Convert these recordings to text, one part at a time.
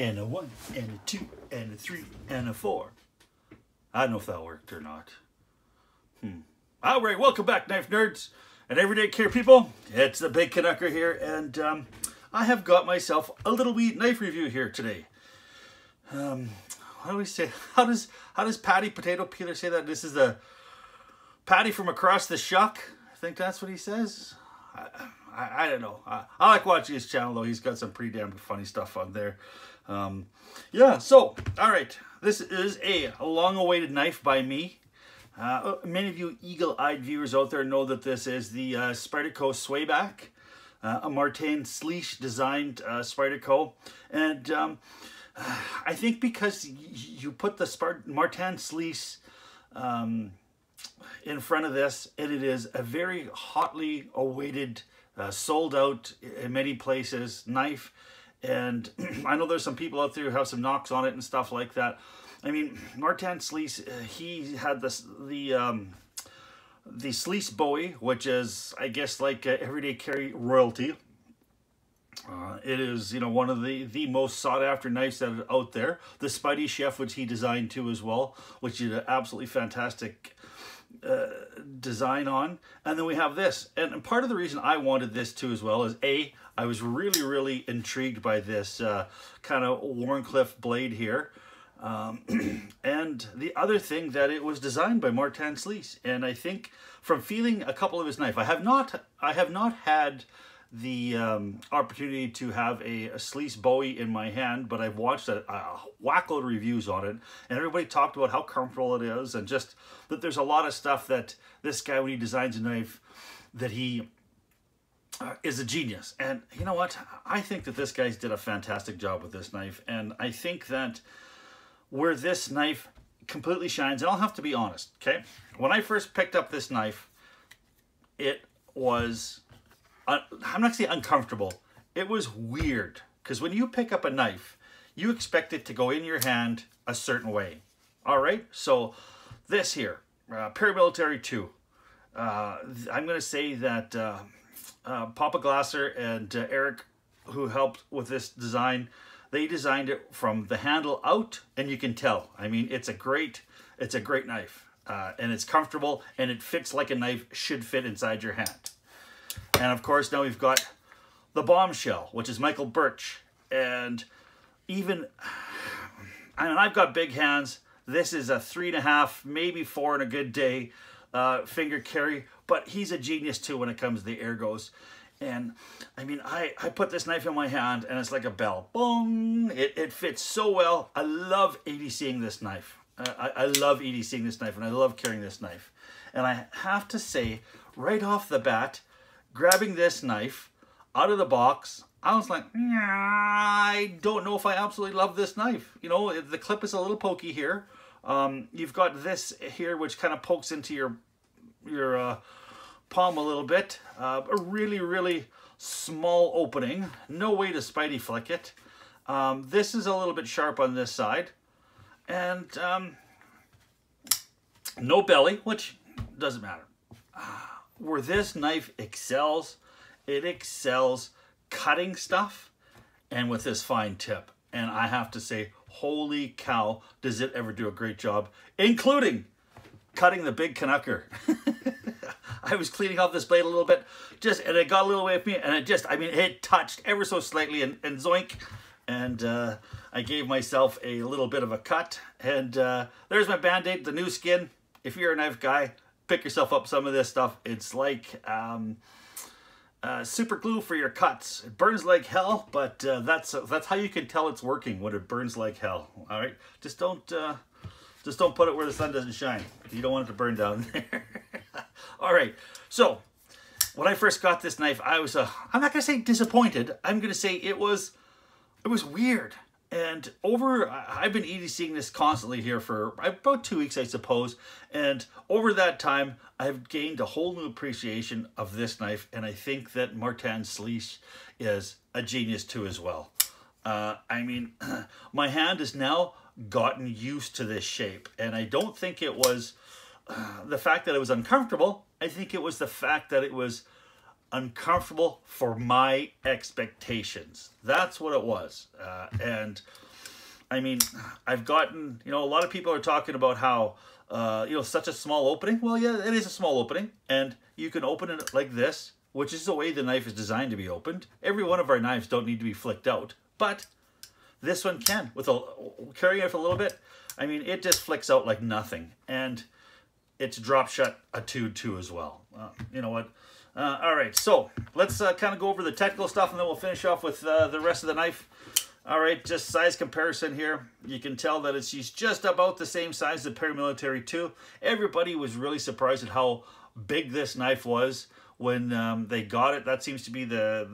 and a 1, and a 2, and a 3, and a 4. I don't know if that worked or not. All right, welcome back, knife nerds and everyday care people. It's the Big Canucker here, and I have got myself a little wee knife review here today. What do we say? How does Patty Potato Peeler say that? This is the Patty from across the shuck. I think that's what he says. I don't know. I like watching his channel though. He's got some pretty damn funny stuff on there. Yeah. So, all right. This is a long-awaited knife by me. Many of you eagle-eyed viewers out there know that this is the Spyderco Swayback, a Martin Sleesh designed Spyderco, and I think because you put the Martin Sleesh in front of this, and it is a very hotly awaited, sold out in many places knife. And I know there's some people out there who have some knocks on it and stuff like that. I mean, Martin Sleesh, he had the Sleesh Bowie, which is, I guess, like everyday carry royalty. It is, you know, one of the most sought after knives that are out there. The Spidey Chef, which he designed too as well, which is an absolutely fantastic design on. And then we have this, and part of the reason I wanted this too as well is I was really intrigued by this kind of Wharncliffe blade here, and the other thing that it was designed by Martin Sleesh. And I think from feeling a couple of his knife, I have not had the opportunity to have a Sleesh Bowie in my hand, but I've watched a whackload of reviews on it, and everybody talked about how comfortable it is, and just that there's a lot of stuff that this guy, when he designs a knife, that he is a genius. And you know what? I think that this guy's did a fantastic job with this knife, and I think that where this knife completely shines, and I'll have to be honest, okay? When I first picked up this knife, it was, I'm not gonna say uncomfortable, it was weird. Because when you pick up a knife, you expect it to go in your hand a certain way. All right, so this here, Paramilitary 2. I'm gonna say that Papa Glasser and Eric, who helped with this design, they designed it from the handle out, and you can tell. I mean, it's a great knife, and it's comfortable, and it fits like a knife should fit inside your hand. And of course, now we've got the Bombshell, which is Michael Birch. And even, I mean, I've got big hands. This is a 3.5, maybe 4 in a good day finger carry, but he's a genius too when it comes to the ergos. And I mean, I put this knife in my hand and it's like a bell. Boom! It fits so well. I love ADCing this knife. I love ADCing this knife, and I love carrying this knife. And I have to say, right off the bat, grabbing this knife out of the box, I was like, I don't know if I absolutely love this knife. You know, the clip is a little pokey here. You've got this here, which kind of pokes into your palm a little bit. A really small opening. No way to Spidey flick it. This is a little bit sharp on this side. And no belly, which doesn't matter. Where this knife excels, it excels cutting stuff and with this fine tip. And I have to say, holy cow, does it ever do a great job, including cutting the Big Canucker. I was cleaning off this blade a little bit, and it got a little away from me, and it touched ever so slightly, and zoink, and I gave myself a little bit of a cut. And there's my Band-Aid, the new skin. If you're a knife guy, pick yourself up some of this stuff. It's like super glue for your cuts. It burns like hell, but that's how you can tell it's working, when it burns like hell. All right, just don't put it where the sun doesn't shine. You don't want it to burn down there. All right, so when I first got this knife, I was I'm not gonna say disappointed. I'm gonna say it was weird. And I've been EDCing this constantly here for about 2 weeks, I suppose. And over that time, I've gained a whole new appreciation of this knife. And I think that Martin Sleesh is a genius too as well. I mean, my hand has now gotten used to this shape. And I don't think it was the fact that it was uncomfortable. I think it was the fact that it was uncomfortable for my expectations. That's what it was. And I mean, I've gotten, you know, a lot of people are talking about how, you know, such a small opening. Well, yeah, it is a small opening, and you can open it like this, which is the way the knife is designed to be opened. Every one of our knives don't need to be flicked out, but this one can. With carrying it for a little bit, I mean, it just flicks out like nothing, and it's drop shut too as well. You know what? All right, so let's kind of go over the technical stuff, and then we'll finish off with the rest of the knife. All right, just size comparison here. You can tell that she's just about the same size as the Paramilitary 2. Everybody was really surprised at how big this knife was when they got it. That seems to be the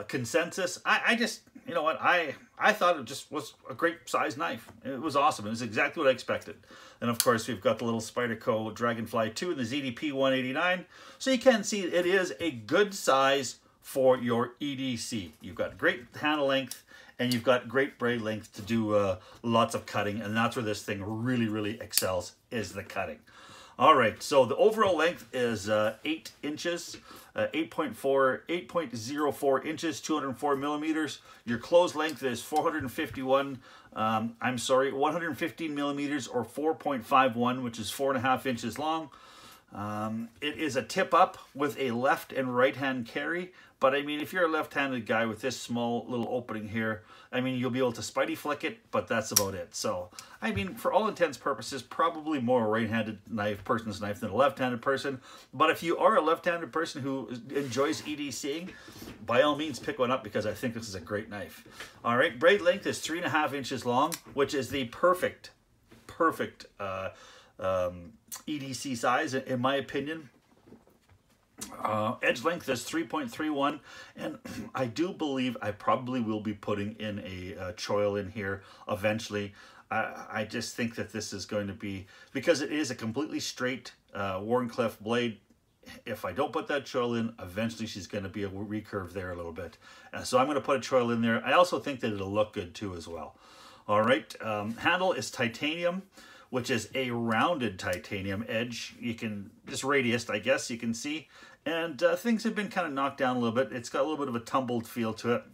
consensus. I just, you know what, I thought it just was a great size knife. It was awesome. It was exactly what I expected. And of course, we've got the little Spyderco Dragonfly 2 and the ZDP 189. So you can see it is a good size for your EDC. You've got great handle length, and you've got great blade length to do lots of cutting, and that's where this thing really excels, is the cutting. All right, so the overall length is 8 inches, 8.04 inches, 204 millimeters. Your closed length is 115 millimeters, or 4.51, which is 4.5 inches long. It is a tip up with a left and right hand carry, but I mean, if you're a left-handed guy with this small little opening here, I mean, you'll be able to Spidey flick it, but that's about it. So, I mean, for all intents and purposes, probably more a right-handed person's knife than a left-handed person. But if you are a left-handed person who enjoys EDCing, by all means pick one up, because I think this is a great knife. All right, blade length is 3.5 inches long, which is the perfect EDC size, in my opinion. Edge length is 3.31, and I do believe I probably will be putting in a choil in here eventually. I just think that this is going to be, because it is a completely straight Wharncliffe blade, if I don't put that choil in, eventually she's going to be a recurve there a little bit. So I'm going to put a choil in there. I also think that it'll look good too as well. All right, handle is titanium, which is a rounded titanium edge. You can, just radius, I guess you can see. And things have been kind of knocked down a little bit. It's got a little bit of a tumbled feel to it.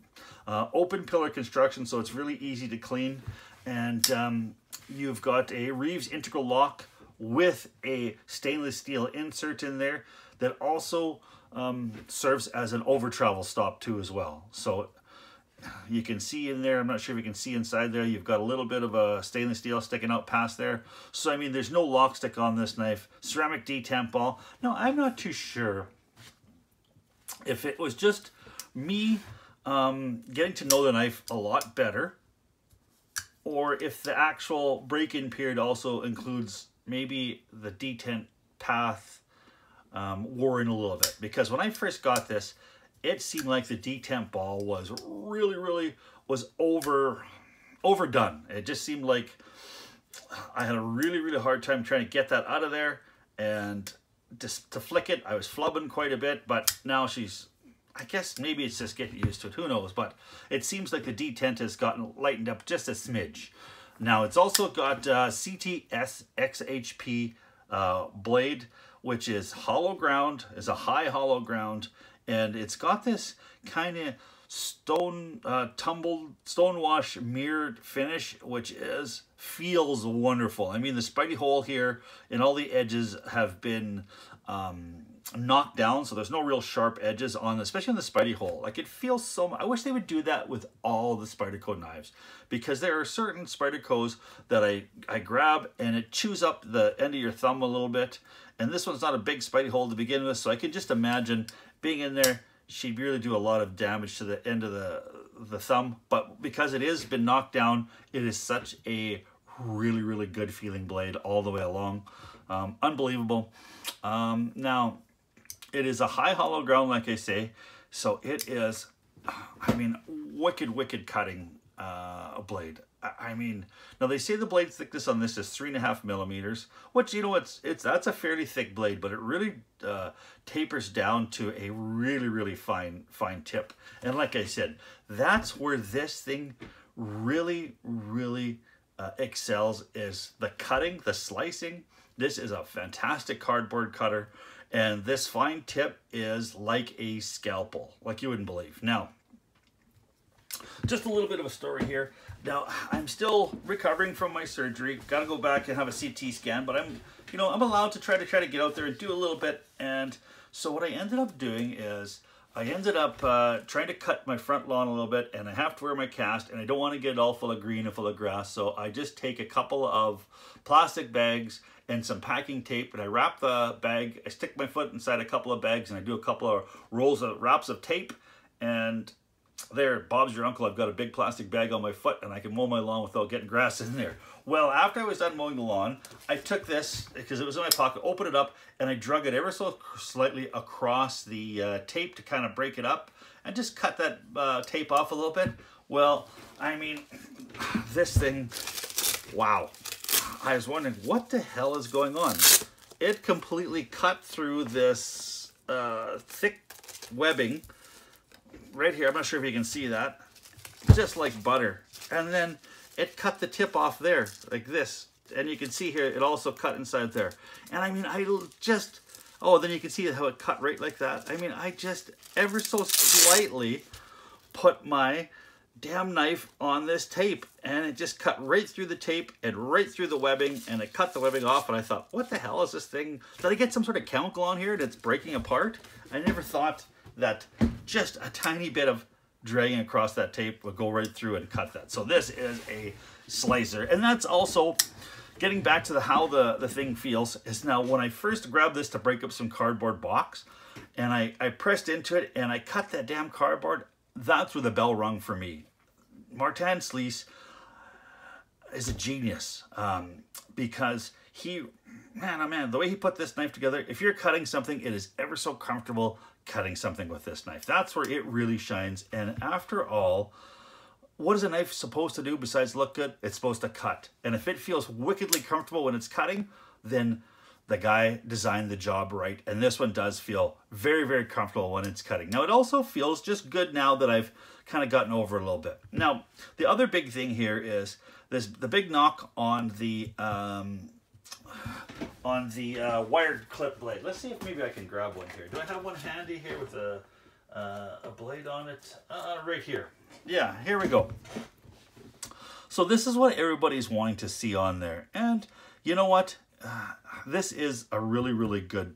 Open pillar construction, so it's really easy to clean. And you've got a Reeves integral lock with a stainless steel insert in there that also serves as an over travel stop too as well. So you can see in there, I'm not sure if you can see inside there, you've got a little bit of a stainless steel sticking out past there. So I mean, there's no lock stick on this knife. Ceramic detamp ball. Now, I'm not too sure if it was just me getting to know the knife a lot better, or if the actual break-in period also includes maybe the detent path wore in a little bit. Because when I first got this, it seemed like the detemp ball was really was overdone. It just seemed like I had a really hard time trying to get that out of there, and just to flick it, I was flubbing quite a bit. But now she's, I guess maybe it's just getting used to it, who knows, but it seems like the detent has gotten lightened up just a smidge. Now it's also got CTS XHP blade, which is hollow ground, is a high hollow ground. And it's got this kind of tumbled, stonewash mirrored finish, which feels wonderful. I mean, the Spidey hole here and all the edges have been knocked down, so there's no real sharp edges on, especially on the Spidey hole. Like, it feels so. I wish they would do that with all the Spyderco knives, because there are certain Spydercos that I grab and it chews up the end of your thumb a little bit. And this one's not a big Spidey hole to begin with, so I can just imagine being in there, she'd really do a lot of damage to the end of the thumb. But because it has been knocked down, it is such a really good feeling blade all the way along. Unbelievable. Now, it is a high hollow ground, like I say, so it is, I mean, wicked cutting blade. I mean, now they say the blade thickness on this is 3.5 millimeters, which, you know, that's a fairly thick blade, but it really tapers down to a really fine tip. And like I said, that's where this thing really excels, is the cutting, the slicing. This is a fantastic cardboard cutter, and this fine tip is like a scalpel, like you wouldn't believe. Now, just a little bit of a story here. Now, I'm still recovering from my surgery. Got to go back and have a CT scan, but I'm allowed to try to get out there and do a little bit. And so what I ended up doing is I ended up trying to cut my front lawn a little bit, and I have to wear my cast, and I don't want to get it all full of green and full of grass. So I just take a couple of plastic bags and some packing tape, and I wrap the bag. I stick my foot inside a couple of bags, and I do a couple of wraps of tape, and there, Bob's your uncle. I've got a big plastic bag on my foot, and I can mow my lawn without getting grass in there. Well, after I was done mowing the lawn, I took this, because it was in my pocket, opened it up, and I drug it ever so slightly across the tape to kind of break it up, and just cut that tape off a little bit. Well, I mean, this thing, wow. I was wondering, what the hell is going on? It completely cut through this thick webbing right here. I'm not sure if you can see that. Just like butter. And then it cut the tip off there, like this. And you can see here, it also cut inside there. And I mean, oh, then you can see how it cut right like that. I mean, I just ever so slightly put my damn knife on this tape, and it just cut right through the tape and right through the webbing, and it cut the webbing off. And I thought, what the hell is this thing? Did I get some sort of chemical on here that's breaking apart? I never thought that just a tiny bit of dragging across that tape would go right through and cut that. So this is a slicer. And that's also getting back to how the thing feels. Is now when I first grabbed this to break up some cardboard box, and I pressed into it and I cut that damn cardboard, that's where the bell rung for me. Martin Sleece is a genius, because he, man, oh man, the way he put this knife together, if you're cutting something, it is ever so comfortable cutting something with this knife. That's where it really shines. And after all, what is a knife supposed to do besides look good? It's supposed to cut. And if it feels wickedly comfortable when it's cutting, then the guy designed the job right. And this one does feel very, very comfortable when it's cutting. Now, it also feels just good now that I've kind of gotten over it a little bit. Now, the other big thing here is the big knock on the wired clip blade. Let's see if maybe I can grab one here. Do I have one handy here with a blade on it? Right here. Yeah, here we go. So this is what everybody's wanting to see on there. And you know what? This is a really, really good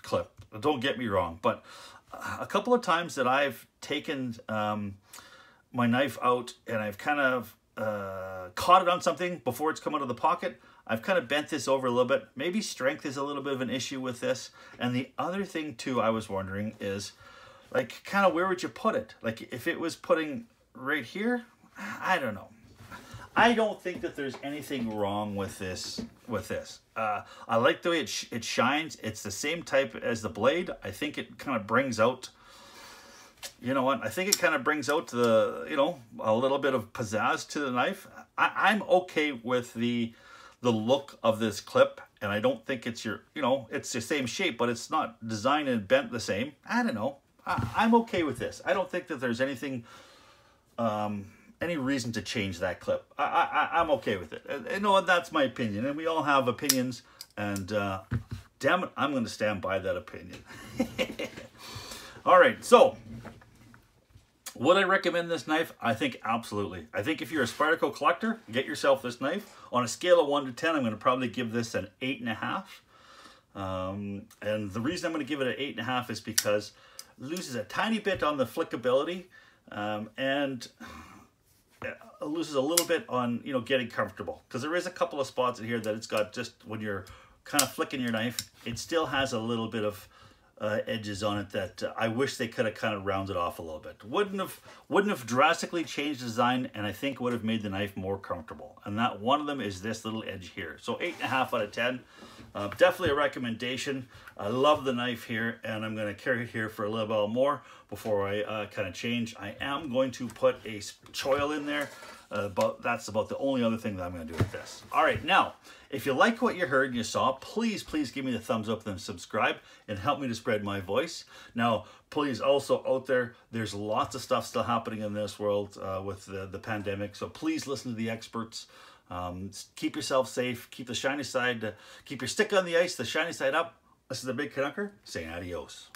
clip. Don't get me wrong. But a couple of times that I've taken my knife out and I've kind of caught it on something before it's come out of the pocket, I've kind of bent this over a little bit. Maybe strength is a little bit of an issue with this. And the other thing too I was wondering is, like, kind of where would you put it? Like, if it was putting right here, I don't know. I don't think that there's anything wrong with this. I like the way it shines. It's the same type as the blade. I think it kind of brings out, you know what? I think it kind of brings out the, a little bit of pizzazz to the knife. I'm okay with the look of this clip, and I don't think it's it's the same shape, but it's not designed and bent the same. I don't know. I'm okay with this. I don't think that there's anything, any reason to change that clip. I'm okay with it. And that's my opinion, and we all have opinions, and damn it, I'm going to stand by that opinion. All right, so would I recommend this knife? I think absolutely. I think if you're a Spyderco collector, get yourself this knife. On a scale of 1 to 10, I'm going to probably give this an 8.5. And the reason I'm going to give it an 8.5 is because it loses a tiny bit on the flickability, and it loses a little bit on getting comfortable, because there is a couple of spots in here that it's got, just when you're kind of flicking your knife, it still has a little bit of edges on it that I wish they could have kind of rounded off a little bit. Wouldn't have drastically changed the design, and I think would have made the knife more comfortable. And that one of them is this little edge here. So 8.5 out of 10. Definitely a recommendation. I love the knife here, and I'm going to carry it here for a little while more before I kind of change. I am going to put a choil in there, but that's about the only other thing that I'm going to do with this. All right, now, if you like what you heard and you saw, please give me the thumbs up and subscribe and help me to spread my voice. Now, please also out there, there's lots of stuff still happening in this world with the pandemic, so please listen to the experts. Keep yourself safe, keep the shiny side, keep your stick on the ice, the shiny side up. This is the Big Canucker saying adios.